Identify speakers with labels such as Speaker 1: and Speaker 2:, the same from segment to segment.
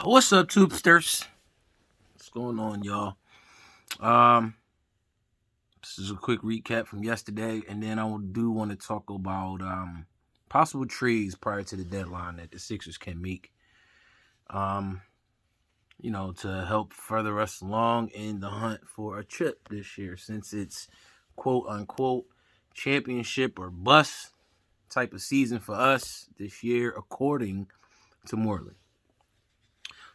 Speaker 1: What's up, Tubesters? What's going on, y'all? Um, this is a quick recap from yesterday, and then I do want to talk about possible trades prior to the deadline that the Sixers can make. Um, to help further us along in the hunt for a chip this year, since it's quote unquote championship or bust type of season for us this year, according to Morley.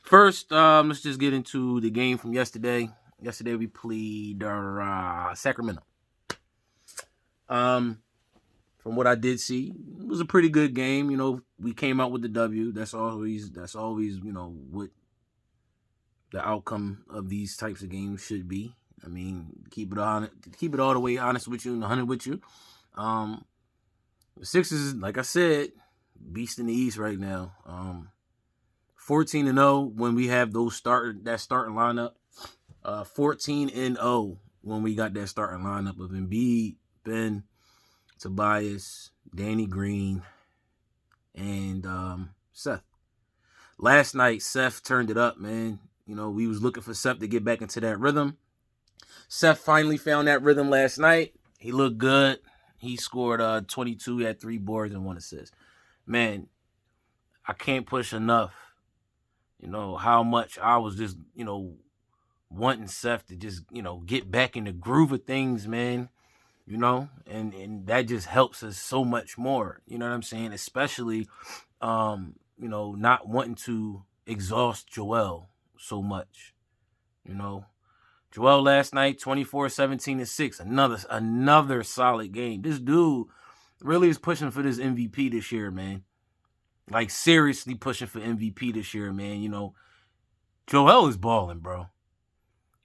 Speaker 1: First, let's just get into the game from yesterday. Yesterday we played Sacramento. From what I did see, it was a pretty good game. We came out with the W. That's always what the outcome of these types of games should be. I mean, keep it all the way honest with you and 100 with you. The Sixers, like I said, beast in the East right now. 14-0 when we have starting lineup. 14-0 when we got that starting lineup of Embiid, Ben, Tobias, Danny Green, and Seth. Last night, Seth turned it up, man. We was looking for Seth to get back into that rhythm. Seth finally found that rhythm last night. He looked good. He scored 22. He had 3 boards and 1 assist. Man, I can't push enough. How much I was just, wanting Seth to just, get back in the groove of things, man. And that just helps us so much more. You know what I'm saying? Especially, not wanting to exhaust Joel so much. Joel last night, 24, 17, and 6. Another solid game. This dude really is pushing for this MVP this year, man. Like, seriously pushing for MVP this year, man. Joel is balling, bro.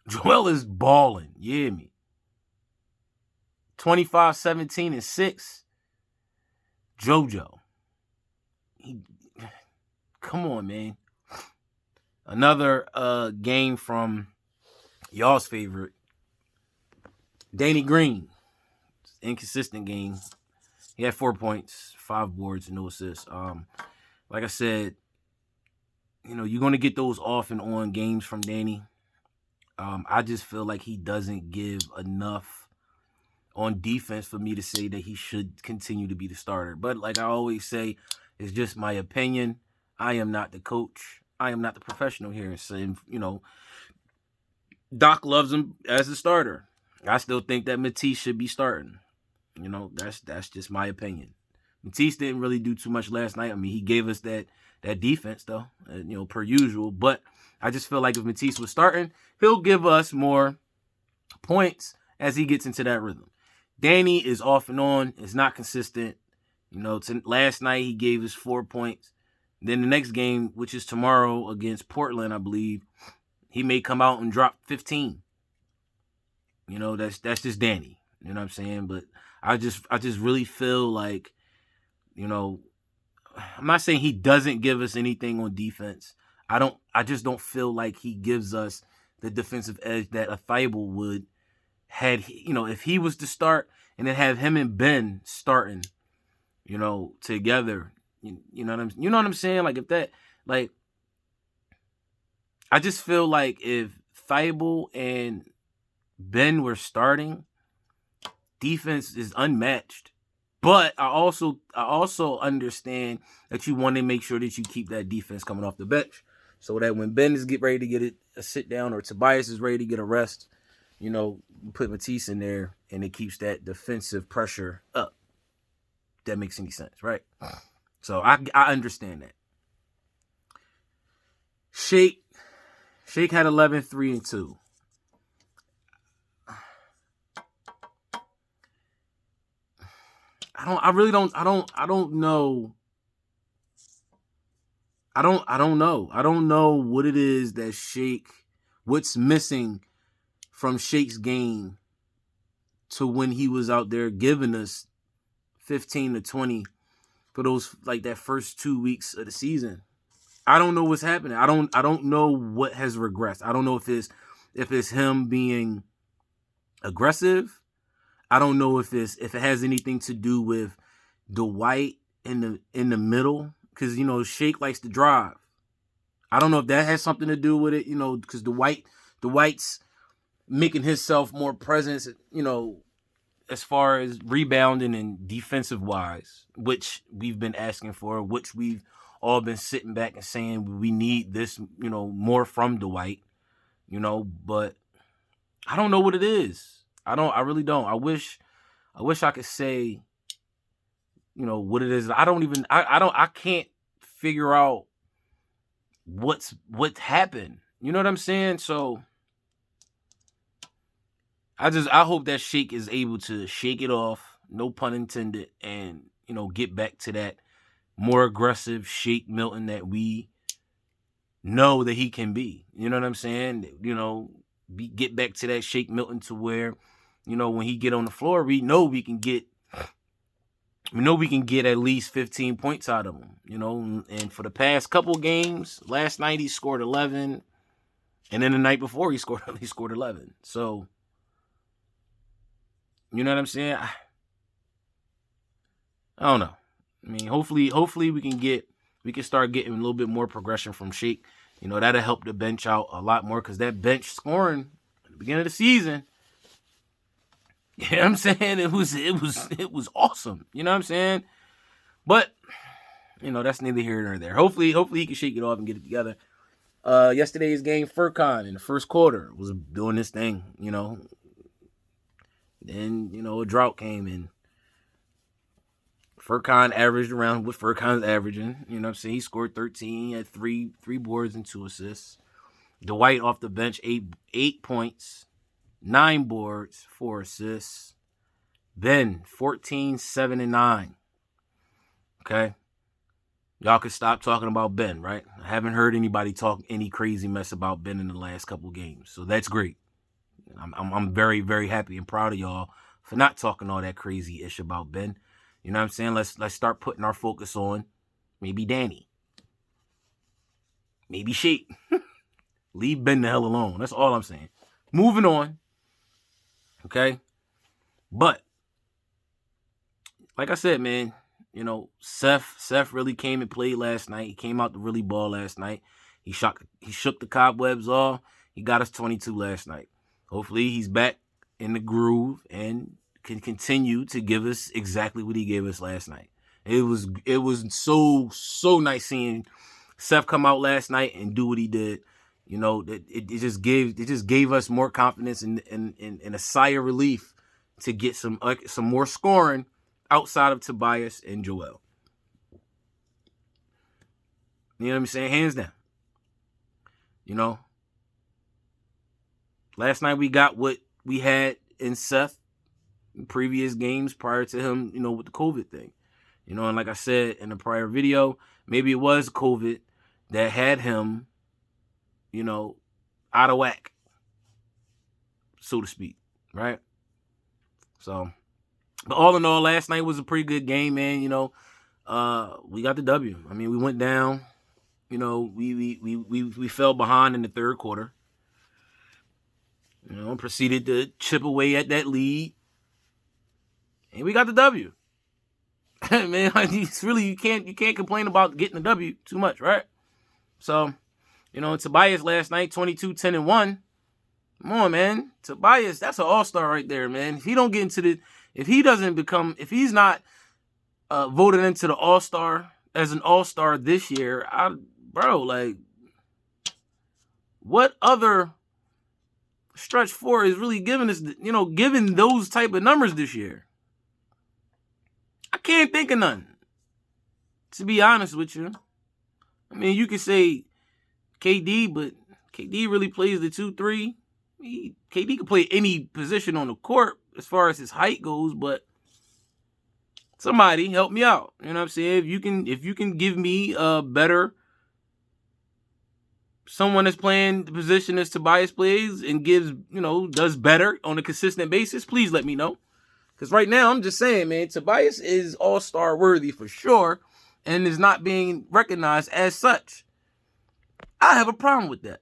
Speaker 1: Joel is balling. You hear me? 25, 17, and 6. JoJo. Come on, man. Another game from y'all's favorite, Danny Green. Inconsistent game. He had 4 points, 5 boards, and no assists. Like I said, you're going to get those off and on games from Danny. I just feel like he doesn't give enough on defense for me to say that he should continue to be the starter. But like I always say, it's just my opinion. I am not the coach. I am not the professional here. So, Doc loves him as a starter. I still think that Matisse should be starting. That's just my opinion. Matisse didn't really do too much last night. I mean, he gave us that defense, though, per usual. But I just feel like if Matisse was starting, he'll give us more points as he gets into that rhythm. Danny is off and on. It's not consistent. Last night he gave us 4 points. Then the next game, which is tomorrow against Portland, I believe, he may come out and drop 15. That's just Danny. You know what I'm saying? But I just really feel like, I'm not saying he doesn't give us anything on defense. I just don't feel like he gives us the defensive edge that a Thibault would if he was to start and then have him and Ben starting, together. You know what I'm saying? Like if that, like, I just feel like if Thibault and Ben were starting, defense is unmatched. But I also understand that you want to make sure that you keep that defense coming off the bench, so that when Ben is ready to get a sit down or Tobias is ready to get a rest, you put Matisse in there and it keeps that defensive pressure up. If that makes any sense, right? So I understand that. Shake had 11, 3, and 2. I don't know. I don't know what it is that what's missing from Shake's game to when he was out there giving us 15 to 20 for those, like, that first 2 weeks of the season. I don't know what's happening. I don't know what has regressed. I don't know if it's him being aggressive. I don't know if it has anything to do with Dwight in the middle, because Shake likes to drive. I don't know if that has something to do with it, because Dwight's making himself more presence, as far as rebounding and defensive wise, which we've been asking for, which we've all been sitting back and saying we need this, more from Dwight, but I don't know what it is. I really don't. I wish I could say, what it is. I can't figure out what happened. You know what I'm saying? So I hope that Shake is able to shake it off, no pun intended, and get back to that more aggressive Shake Milton that we know that he can be. You know what I'm saying? Get back to that Shake Milton to where, when he get on the floor, we know we can get at least 15 points out of him, and for the past couple games, last night he scored 11, and then the night before he scored 11. So, you know what I'm saying? I don't know. I mean, hopefully we can start getting a little bit more progression from Shake. That'll help the bench out a lot more, because that bench scoring at the beginning of the season, you know what I'm saying? It was awesome. You know what I'm saying? But, that's neither here nor there. Hopefully he can shake it off and get it together. Yesterday's game, Furkan in the first quarter was doing this thing, Then, a drought came in. Furkan averaged around what Furkan's averaging. You know what I'm saying? He scored 13, he had three boards and 2 assists. Dwight off the bench, 8 points, 9 boards, 4 assists. Ben, 14, 7, and 9. Okay? Y'all can stop talking about Ben, right? I haven't heard anybody talk any crazy mess about Ben in the last couple games. So that's great. I'm very, very happy and proud of y'all for not talking all that crazy ish about Ben. You know what I'm saying? Let's start putting our focus on maybe Danny. Maybe Shake. Leave Ben the hell alone. That's all I'm saying. Moving on. Okay? But, like I said, man, Seth really came and played last night. He came out to really ball last night. He shook the cobwebs off. He got us 22 last night. Hopefully he's back in the groove and can continue to give us exactly what he gave us last night. It was so nice seeing Seth come out last night and do what he did. It just gave us more confidence and a sigh of relief to get some more scoring outside of Tobias and Joel. You know what I'm saying? Hands down. Last night we got what we had in Seth in previous games prior to him, with the COVID thing. And like I said in the prior video, maybe it was COVID that had him, out of whack, so to speak, right? So, but all in all, last night was a pretty good game, man. We got the W. I mean, we went down. We fell behind in the third quarter. Proceeded to chip away at that lead. And we got the W. Man, it's really, you can't complain about getting the W too much, right? So, Tobias last night, 22, 10, and 1. Come on, man. Tobias, that's an all-star right there, man. If he's not voted into the all-star as an all-star this year, what other stretch 4 is really giving us, giving those type of numbers this year? I can't think of none, to be honest with you. I mean, you could say KD, but KD really plays the 2-3. KD can play any position on the court as far as his height goes, but somebody help me out. You know what I'm saying? If you can give me a better someone that's playing the position as Tobias plays and does better on a consistent basis, please let me know. Because right now, I'm just saying, man, Tobias is all-star worthy for sure and is not being recognized as such. I have a problem with that.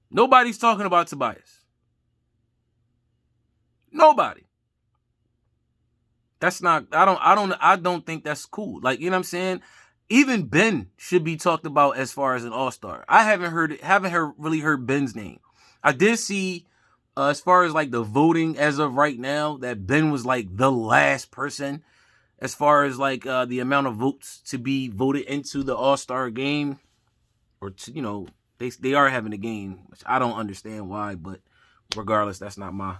Speaker 1: Nobody's talking about Tobias. Nobody. That's not, I don't think that's cool. Like, you know what I'm saying? Even Ben should be talked about as far as an all-star. I haven't really heard Ben's name. I did see, as far as like the voting as of right now, that Ben was like the last person as far as like the amount of votes to be voted into the all-star game, or to, they are having a game, which I don't understand why, but regardless, it's not my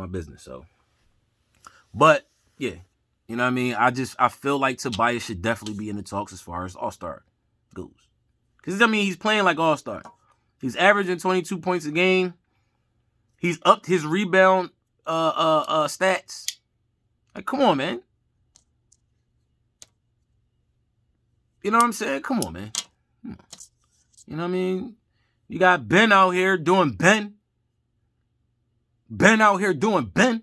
Speaker 1: business. So, but yeah, you know what I mean? I feel like Tobias should definitely be in the talks as far as all-star goes. Because, I mean, he's playing like all-star. He's averaging 22 points a game. He's upped his rebound stats. Like, come on, man. You know what I'm saying? Come on, man. You know what I mean? You got Ben out here doing Ben. Ben out here doing Ben.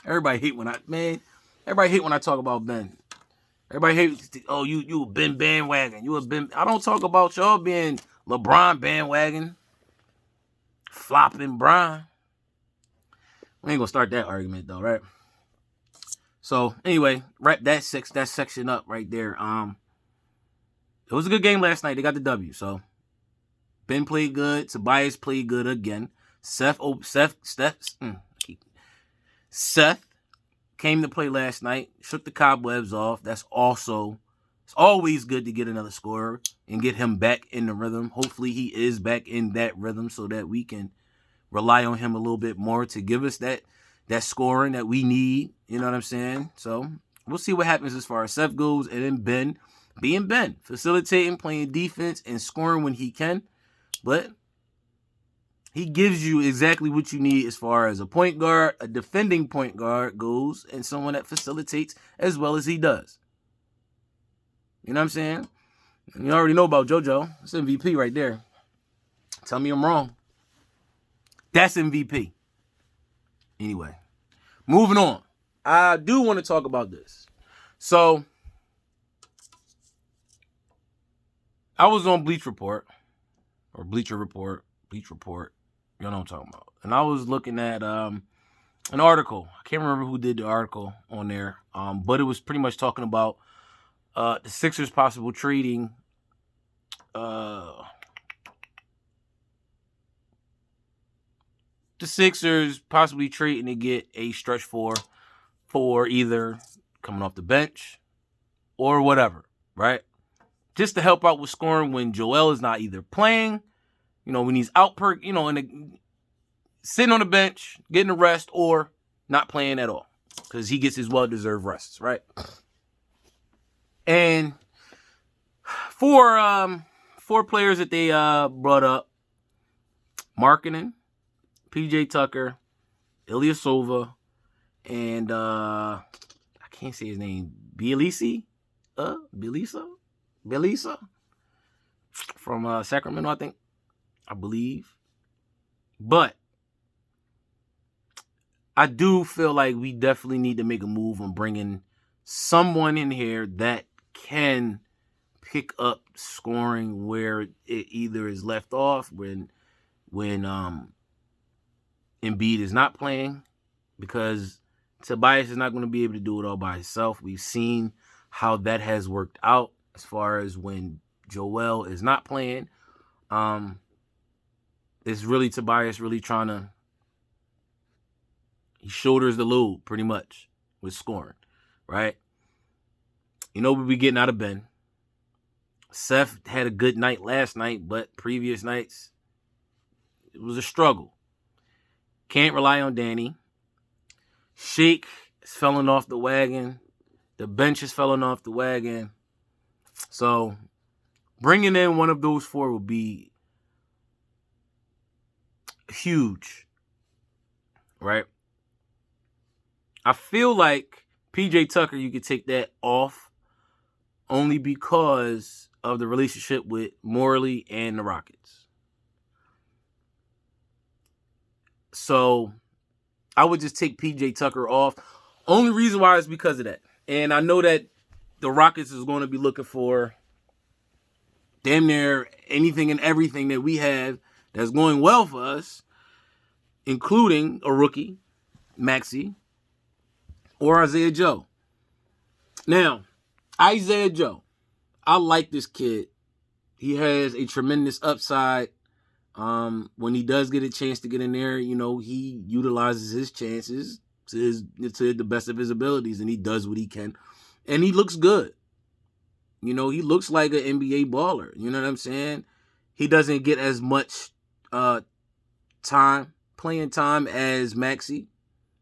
Speaker 1: Everybody hate when I talk about Ben. Everybody hates, oh, you a Ben bandwagon. You a Ben. I don't talk about y'all being LeBron bandwagon. Flopping Brian. We ain't gonna start that argument though, right? So anyway, wrap that section up right there. It was a good game last night. They got the W. So Ben played good. Tobias played good again. Seth came to play last night. Shook the cobwebs off. It's always good to get another scorer and get him back in the rhythm. Hopefully he is back in that rhythm so that we can rely on him a little bit more to give us that scoring that we need. You know what I'm saying? So we'll see what happens as far as Seth goes. And then Ben, being Ben, facilitating, playing defense, and scoring when he can. But he gives you exactly what you need as far as a point guard, a defending point guard goes, and someone that facilitates as well as he does. You know what I'm saying? And you already know about JoJo. It's MVP right there. Tell me I'm wrong. That's MVP. Anyway, moving on. I do want to talk about this. So, I was on Bleacher Report. You know what I'm talking about. And I was looking at an article. I can't remember who did the article on there. But it was pretty much talking about the Sixers possible trading the Sixers possibly trading to get a stretch four for either coming off the bench or whatever, right? Just to help out with scoring when Joel is not either playing, when he's out sitting on the bench, getting a rest, or not playing at all because he gets his well-deserved rests, right? And four players that they brought up: Markkanen, PJ Tucker, Ilyasova, and I can't say his name, Bielisa from Sacramento, I believe. But I do feel like we definitely need to make a move on bringing someone in here that can pick up scoring where it either is left off when Embiid is not playing, because Tobias is not going to be able to do it all by himself. We've seen how that has worked out as far as when Joel is not playing. It's really Tobias really trying to, he shoulders the load pretty much with scoring, right? We'll be getting out of Ben. Seth had a good night last night, but previous nights, it was a struggle. Can't rely on Danny. Shake is falling off the wagon. The bench is falling off the wagon. So bringing in one of those four will be huge, right? I feel like PJ Tucker, you could take that off only because of the relationship with Morley and the Rockets. So I would just take PJ Tucker off. Only reason why is because of that. And I know that the Rockets is going to be looking for damn near anything and everything that we have that's going well for us, including a rookie, Maxey, or Isaiah Joe. Now, Isaiah Joe. I like this kid. He has a tremendous upside. When he does get a chance to get in there, he utilizes his chances to the best of his abilities, and he does what he can. And he looks good. He looks like an NBA baller. You know what I'm saying? He doesn't get as much playing time as Maxey,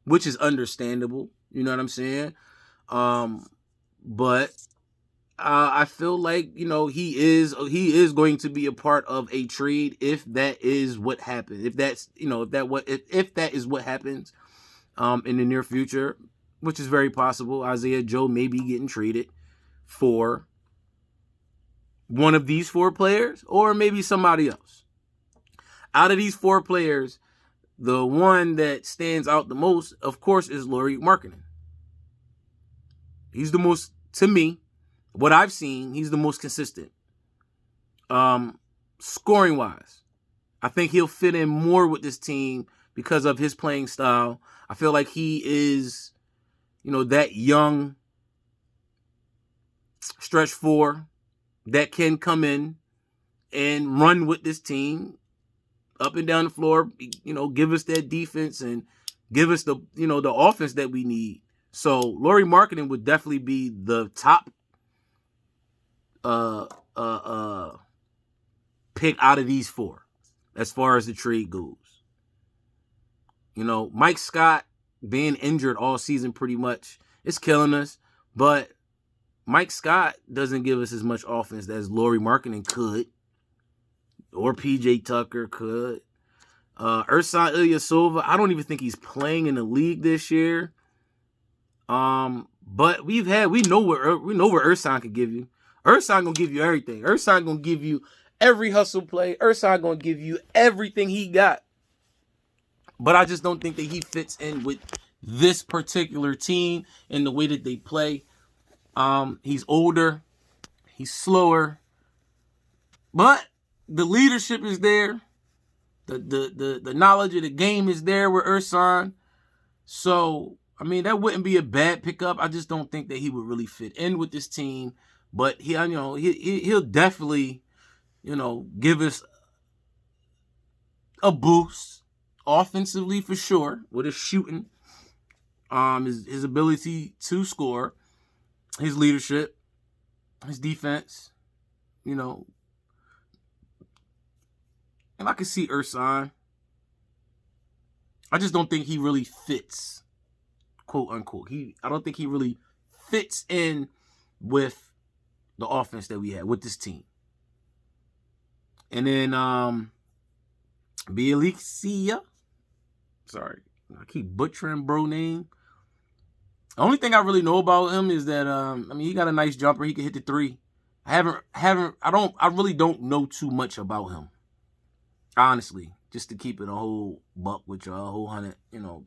Speaker 1: which is understandable. You know what I'm saying? But I feel like he is going to be a part of a trade if that is what happens. If that's if that is what happens in the near future, which is very possible. Isaiah Joe may be getting traded for one of these 4 players or maybe somebody else. Out of these 4 players, the one that stands out the most, of course, is Lauri Markkanen. He's the most, to me, what I've seen, he's the most consistent. Scoring wise, I think he'll fit in more with this team because of his playing style. I feel like he is, that young stretch 4 that can come in and run with this team up and down the floor, give us that defense and give us the offense that we need. So Lauri Markkanen would definitely be the top pick out of these 4 as far as the trade goes. Mike Scott being injured all season pretty much is killing us, but Mike Scott doesn't give us as much offense as Lauri Markkanen could, or PJ Tucker could. Ersan Ilyasova, I don't even think he's playing in the league this year. But we know what Ersan can give you. Ersan gonna give you everything. Ersan gonna give you every hustle play. Ersan gonna give you everything he got. But I just don't think that he fits in with this particular team and the way that they play. He's older, he's slower, but the leadership is there. The knowledge of the game is there with Ersan. So, that wouldn't be a bad pickup. I just don't think that he would really fit in with this team. But he'll definitely, give us a boost offensively for sure with his shooting, his ability to score, his leadership, his defense, and I can see Ersan. I just don't think he really fits, quote unquote. I don't think he really fits in with the offense that we have with this team. And then Bielitsia. Sorry, I keep butchering bro name. The only thing I really know about him is that he got a nice jumper. He can hit the 3. I really don't know too much about him. Honestly, just to keep it a whole buck with y'all, a whole 100,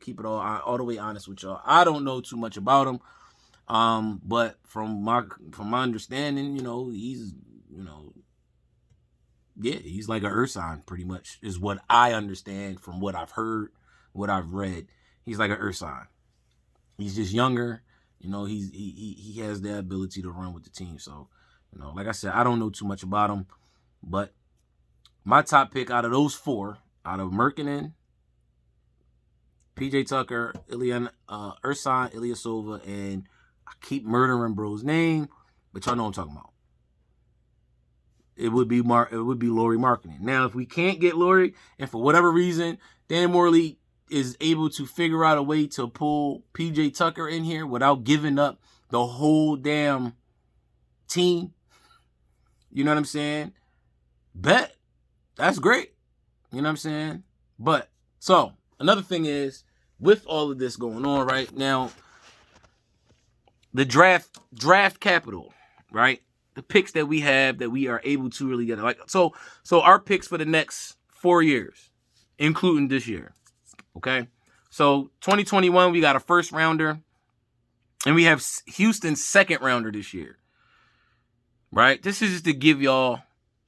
Speaker 1: keep it all the way honest with y'all. I don't know too much about him. But from my understanding, he's, he's like an Ersan pretty much is what I understand from what I've heard, what I've read. He's like an Ersan. He's just younger, he has the ability to run with the team. So, like I said, I don't know too much about him, but my top pick out of those 4, out of Markkanen, PJ Tucker, Ersan Ilyasova, and I keep murdering bro's name, but y'all know what I'm talking about. It would be Lauri Markkanen. Now, if we can't get Lauri, and for whatever reason, Dan Morley is able to figure out a way to pull PJ Tucker in here without giving up the whole damn team, you know what I'm saying? Bet. That's great. You know what I'm saying? But, so, another thing is, with all of this going on right now, the draft capital, right? The picks that we have that we are able to really get. So our picks for the next 4 years, including this year, okay? So, 2021, we got a first rounder, and we have Houston's second rounder this year, right? This is just to give y'all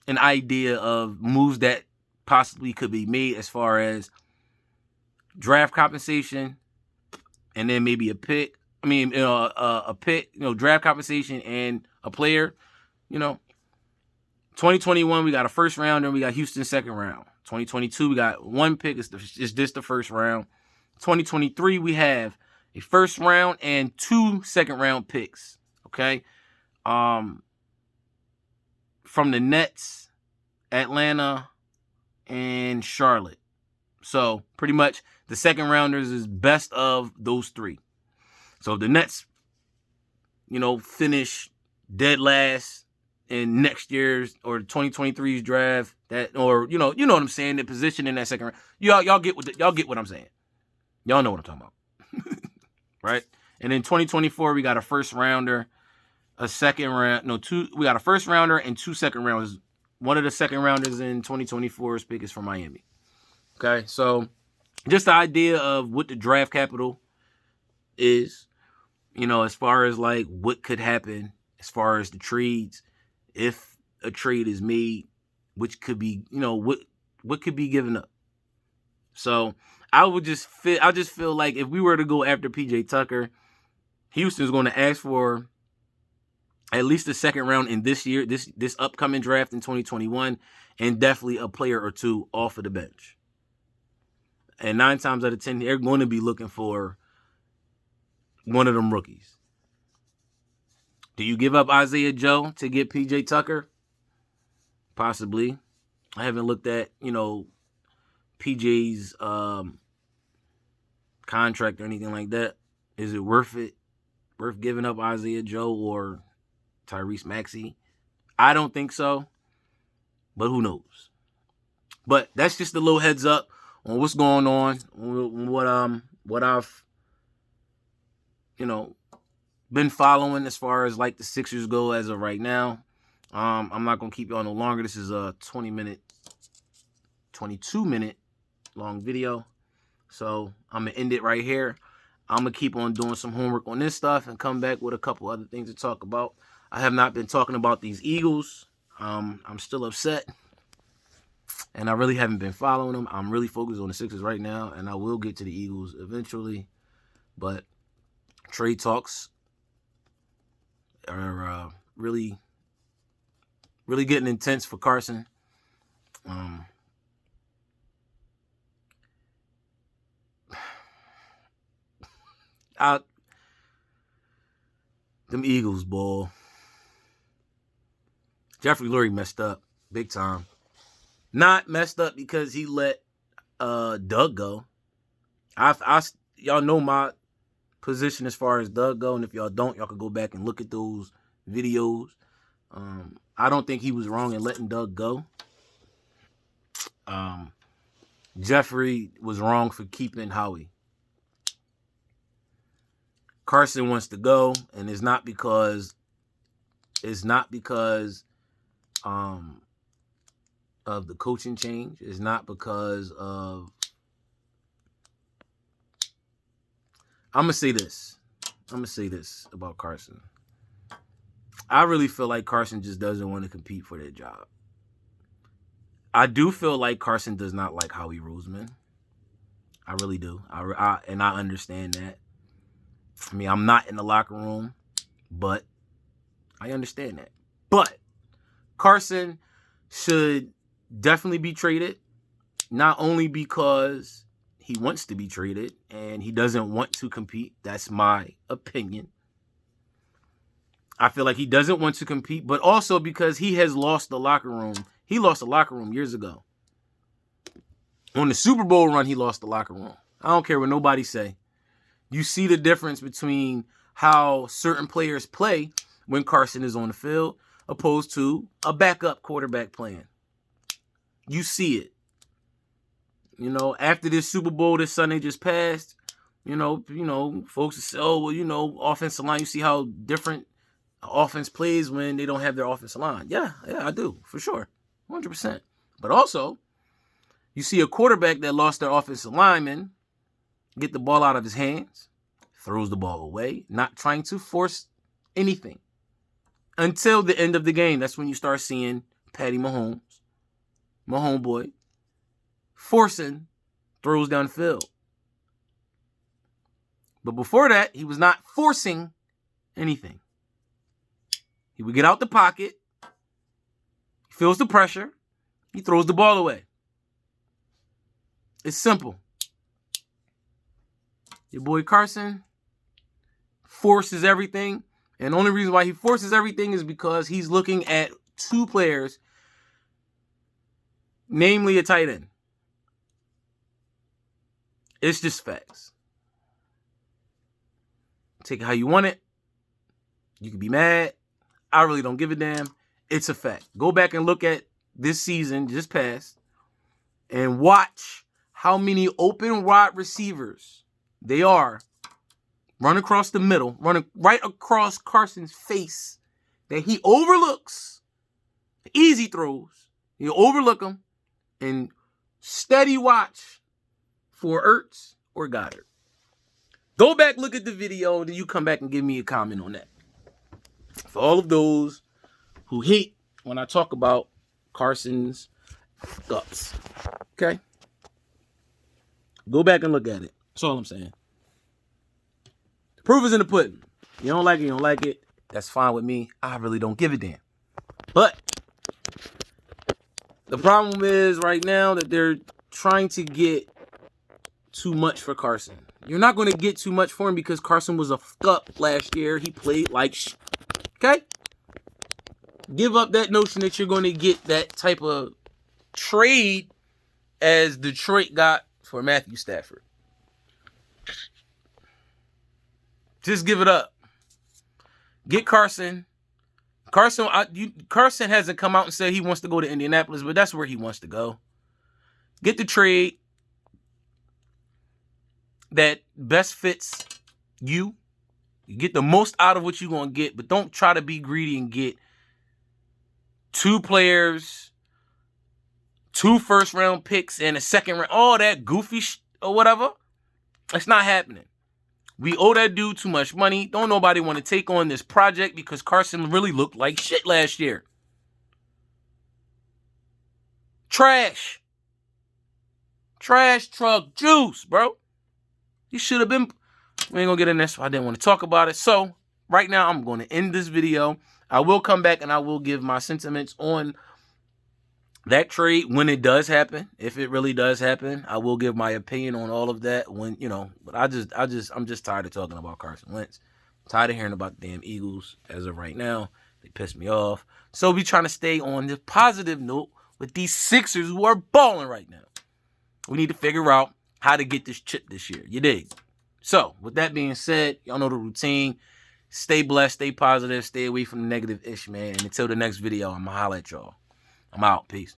Speaker 1: an idea of moves that possibly could be made as far as draft compensation and then maybe a pick I mean, a pick, draft compensation and a player. 2021 we got a first rounder. We got Houston second round. 2022 we got one pick. It's just the first round. 2023 we have a first round and 2 second round picks. Okay, from the Nets, Atlanta, and Charlotte. So pretty much the second rounders is best of those 3. So if the Nets, finish dead last in next year's or 2023's draft, what I'm saying, the position in that second round, y'all get what I'm saying. Y'all know what I'm talking about, right? And in 2024 we got a first rounder, a second round, we got a first rounder and 2 second rounders. One of the second rounders in 2024's pick is from Miami. Okay, so just the idea of what the draft capital is, as far as like what could happen, as far as the trades, if a trade is made, which could be, what could be given up. So I just feel like if we were to go after PJ Tucker, Houston's going to ask for at least the second round in this year, this upcoming draft in 2021, and definitely a player or 2 off of the bench. And 9 times out of 10, they're going to be looking for one of them rookies. Do you give up Isaiah Joe to get PJ Tucker? Possibly. I haven't looked at, PJ's contract or anything like that. Is it worth it? Worth giving up Isaiah Joe or Tyrese Maxey? I don't think so, but who knows? But that's just a little heads up on what's going on, what I've been following as far as like the Sixers go as of right now. I'm not gonna keep you on no longer. This is a 22-minute long video, so I'm gonna end it right here. I'm gonna keep on doing some homework on this stuff and come back with a couple other things to talk about. I have not been talking about these Eagles. I'm still upset, and I really haven't been following them. I'm really focused on the Sixers right now, and I will get to the Eagles eventually. But trade talks are really getting intense for Carson. Them Eagles, boy. Jeffrey Lurie messed up big time. Not messed up because he let Doug go. Y'all know my position as far as Doug go, and if y'all don't, y'all can go back and look at those videos. I don't think he was wrong in letting Doug go. Jeffrey was wrong for keeping Howie. Carson wants to go, and it's not because of the coaching change. It's not because of... I'm going to say this about Carson. I really feel like Carson just doesn't want to compete for that job. I do feel like Carson does not like Howie Roseman. I really do. And I understand that. I mean, I'm not in the locker room, but I understand that. But Carson should definitely be traded, not only because he wants to be traded and he doesn't want to compete. That's my opinion. I feel like he doesn't want to compete, but also because he has lost the locker room. He lost the locker room years ago. On the Super Bowl run, he lost the locker room. I don't care what nobody say. You see the difference between how certain players play when Carson is on the field opposed to a backup quarterback playing. You see it. After this Super Bowl this Sunday just passed, folks say, oh, well, offensive line, you see how different offense plays when they don't have their offensive line. Yeah, I do, for sure, 100%. But also, you see a quarterback that lost their offensive lineman get the ball out of his hands, throws the ball away, not trying to force anything. Until the end of the game, that's when you start seeing Patty Mahomes, my homeboy, forcing throws downfield. But before that, he was not forcing anything. He would get out the pocket, he feels the pressure, he throws the ball away. It's simple. Your boy Carson forces everything. And the only reason why he forces everything is because he's looking at two players, namely a tight end. It's just facts. Take it how you want it. You can be mad. I really don't give a damn. It's a fact. Go back and look at this season just passed and watch how many open wide receivers they are run across the middle, running right across Carson's face that he overlooks. Easy throws. You overlook them and steady watch for Ertz or Goddard. Go back, look at the video, and then you come back and give me a comment on that. For all of those who hate when I talk about Carson's guts. Okay? Go back and look at it. That's all I'm saying. The proof is in the pudding. You don't like it, you don't like it. That's fine with me. I really don't give a damn. But the problem is right now that they're trying to get too much for Carson. You're not going to get too much for him because Carson was a up last year. He played like okay? Give up that notion that you're going to get that type of trade as Detroit got for Matthew Stafford. Just give it up. Get Carson. Carson hasn't come out and said he wants to go to Indianapolis, but that's where he wants to go. Get the trade that best fits you. You get the most out of what you're going to get, but don't try to be greedy and get 2 players, 2 first-round picks, and a second-round, all that goofy or whatever. It's not happening. We owe that dude too much money. Don't nobody want to take on this project because Carson really looked like shit last year. Trash. Trash truck juice, bro. You should have been... We ain't going to get in this, so I didn't want to talk about it. So, right now, I'm going to end this video. I will come back and I will give my sentiments on that trade when it does happen. If it really does happen, I will give my opinion on all of that when, but I'm just tired of talking about Carson Wentz. I'm tired of hearing about the damn Eagles as of right now. They piss me off. So we trying to stay on the positive note with these Sixers who are balling right now. We need to figure out how to get this chip this year. You dig? So, with that being said, y'all know the routine. Stay blessed, stay positive, stay away from the negative ish, man. And until the next video, I'm going to holler at y'all. I'm out. Peace.